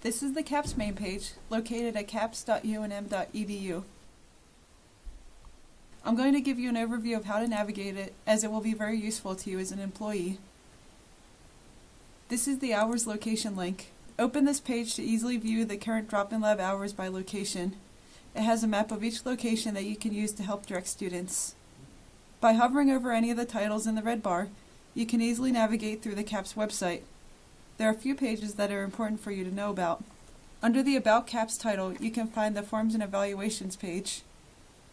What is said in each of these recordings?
This is the CAPS main page, located at caps.unm.edu. I'm going to give you an overview of how to navigate it, as it will be very useful to you as an employee. This is the hours location link. Open this page to easily view the current drop-in lab hours by location. It has a map of each location that you can use to help direct students. By hovering over any of the titles in the red bar, you can easily navigate through the CAPS website. There are a few pages that are important for you to know about. Under the About CAPS title, you can find the Forms and Evaluations page.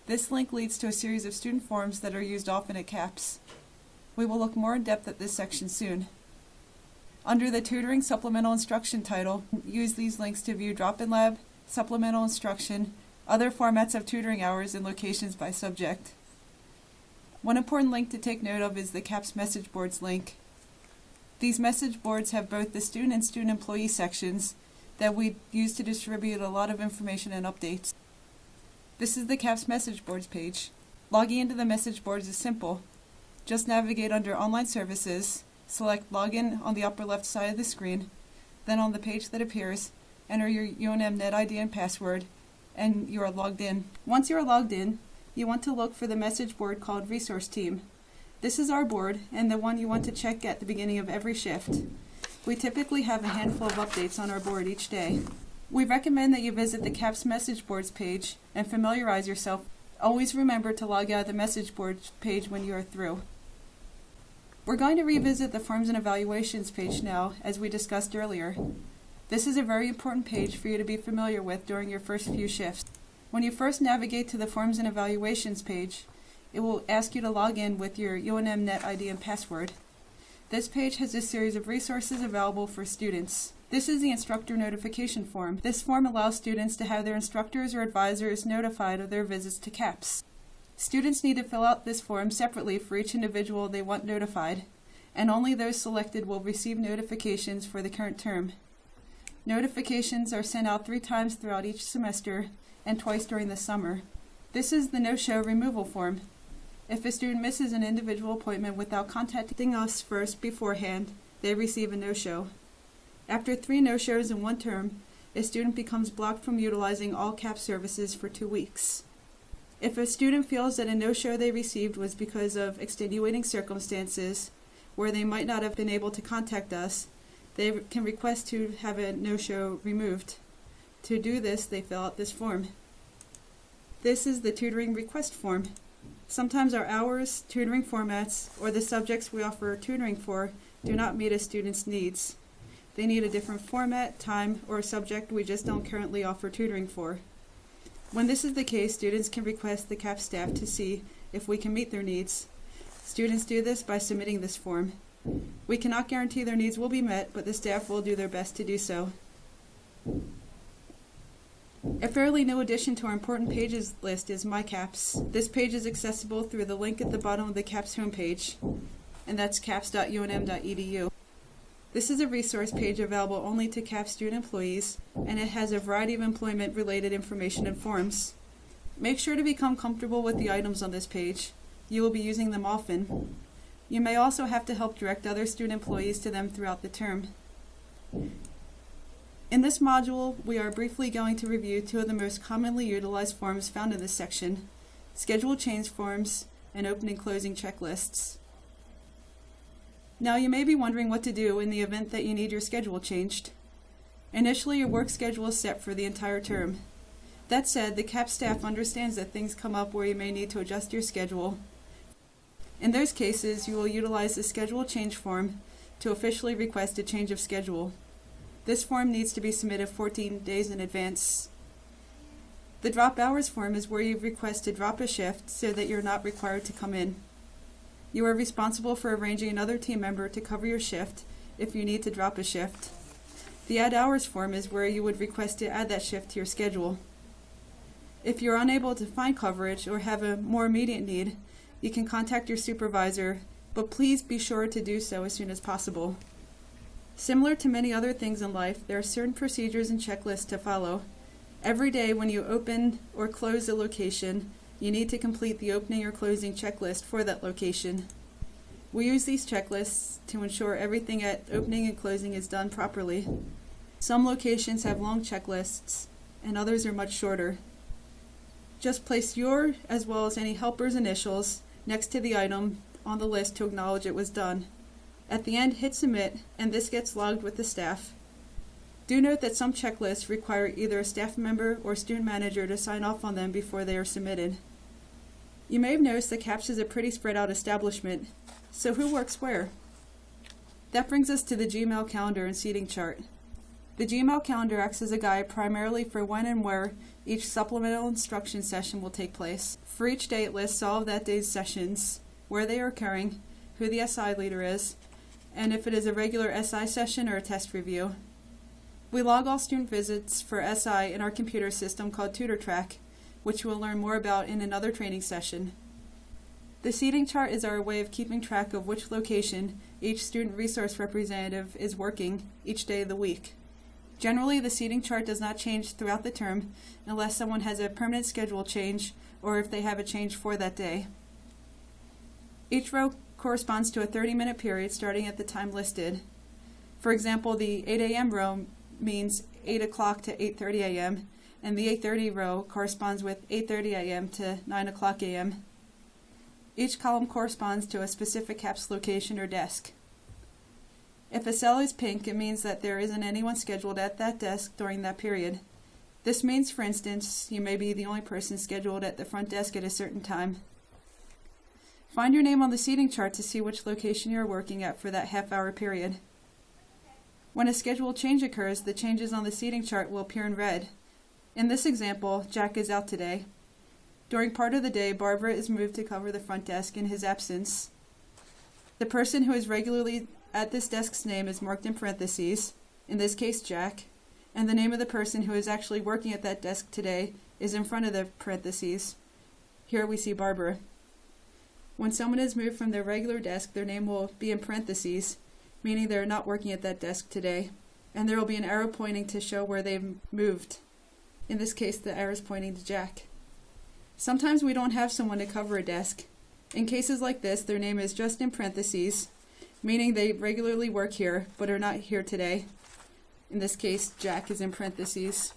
This link leads to a series of student forms that are used often at CAPS. We will look more in depth at this section soon. Under the Tutoring Supplemental Instruction title, use these links to view drop-in lab, supplemental instruction, other formats of tutoring hours, and locations by subject. One important link to take note of is the CAPS message boards link. These message boards have both the student and student employee sections that we use to distribute a lot of information and updates. This is the CAPS message boards page. Logging into the message boards is simple. Just navigate under Online Services, select Login on the upper left side of the screen, then on the page that appears, enter your UNM Net ID and password, and you are logged in. Once you are logged in, you want to look for the message board called Resource Team. This is our board, and the one you want to check at the beginning of every shift. We typically have a handful of updates on our board each day. We recommend that you visit the CAPS message boards page and familiarize yourself. Always remember to log out of the message boards page when you are through. We're going to revisit the Forms and Evaluations page now, as we discussed earlier. This is a very important page for you to be familiar with during your first few shifts. When you first navigate to the Forms and Evaluations page, it will ask you to log in with your UNM Net ID and password. This page has a series of resources available for students. This is the instructor notification form. This form allows students to have their instructors or advisors notified of their visits to CAPS. Students need to fill out this form separately for each individual they want notified, and only those selected will receive notifications for the current term. Notifications are sent out 3 times throughout each semester and twice during the summer. This is the no-show removal form. If a student misses an individual appointment without contacting us first beforehand, they receive a no-show. After 3 no-shows in 1 term, a student becomes blocked from utilizing all CAPS services for 2 weeks. If a student feels that a no-show they received was because of extenuating circumstances, where they might not have been able to contact us, they can request to have a no-show removed. To do this, they fill out this form. This is the tutoring request form. Sometimes our hours, tutoring formats, or the subjects we offer tutoring for do not meet a student's needs. They need a different format, time, or subject we just don't currently offer tutoring for. When this is the case, students can request the CAPS staff to see if we can meet their needs. Students do this by submitting this form. We cannot guarantee their needs will be met, but the staff will do their best to do so. A fairly new addition to our important pages list is My CAPS. This page is accessible through the link at the bottom of the CAPS homepage, and that's caps.unm.edu. This is a resource page available only to CAPS student employees, and it has a variety of employment-related information and forms. Make sure to become comfortable with the items on this page. You will be using them often. You may also have to help direct other student employees to them throughout the term. In this module, we are briefly going to review 2 of the most commonly utilized forms found in this section: schedule change forms and open and closing checklists. Now you may be wondering what to do in the event that you need your schedule changed. Initially, your work schedule is set for the entire term. That said, the CAPS staff understands that things come up where you may need to adjust your schedule. In those cases, you will utilize the schedule change form to officially request a change of schedule. This form needs to be submitted 14 days in advance. The drop hours form is where you request to drop a shift so that you're not required to come in. You are responsible for arranging another team member to cover your shift if you need to drop a shift. The add hours form is where you would request to add that shift to your schedule. If you're unable to find coverage or have a more immediate need, you can contact your supervisor, but please be sure to do so as soon as possible. Similar to many other things in life, there are certain procedures and checklists to follow. Every day when you open or close a location, you need to complete the opening or closing checklist for that location. We use these checklists to ensure everything at opening and closing is done properly. Some locations have long checklists, and others are much shorter. Just place your, as well as any helper's initials, next to the item on the list to acknowledge it was done. At the end, hit submit, and this gets logged with the staff. Do note that some checklists require either a staff member or student manager to sign off on them before they are submitted. You may have noticed that CAPS is a pretty spread out establishment, so who works where? That brings us to the Gmail calendar and seating chart. The Gmail calendar acts as a guide primarily for when and where each supplemental instruction session will take place. For each day, it lists all of that day's sessions, where they are occurring, who the SI leader is, and if it is a regular SI session or a test review. We log all student visits for SI in our computer system called TutorTrack, which we'll learn more about in another training session. The seating chart is our way of keeping track of which location each student resource representative is working each day of the week. Generally, the seating chart does not change throughout the term unless someone has a permanent schedule change or if they have a change for that day. Each row corresponds to a 30-minute period starting at the time listed. For example, the 8 a.m. row means 8 o'clock to 8:30 a.m., and the 8:30 row corresponds with 8:30 a.m. to 9 o'clock a.m. Each column corresponds to a specific CAPS location or desk. If a cell is pink, it means that there isn't anyone scheduled at that desk during that period. This means, for instance, you may be the only person scheduled at the front desk at a certain time. Find your name on the seating chart to see which location you are working at for that half-hour period. When a schedule change occurs, the changes on the seating chart will appear in red. In this example, Jack is out today. During part of the day, Barbara is moved to cover the front desk in his absence. The person who is regularly at this desk's name is marked in parentheses, in this case Jack, and the name of the person who is actually working at that desk today is in front of the parentheses. Here we see Barbara. When someone is moved from their regular desk, their name will be in parentheses, meaning they are not working at that desk today, and there will be an arrow pointing to show where they've moved. In this case, the arrow is pointing to Jack. Sometimes we don't have someone to cover a desk. In cases like this, their name is just in parentheses, meaning they regularly work here, but are not here today. In this case, Jack is in parentheses.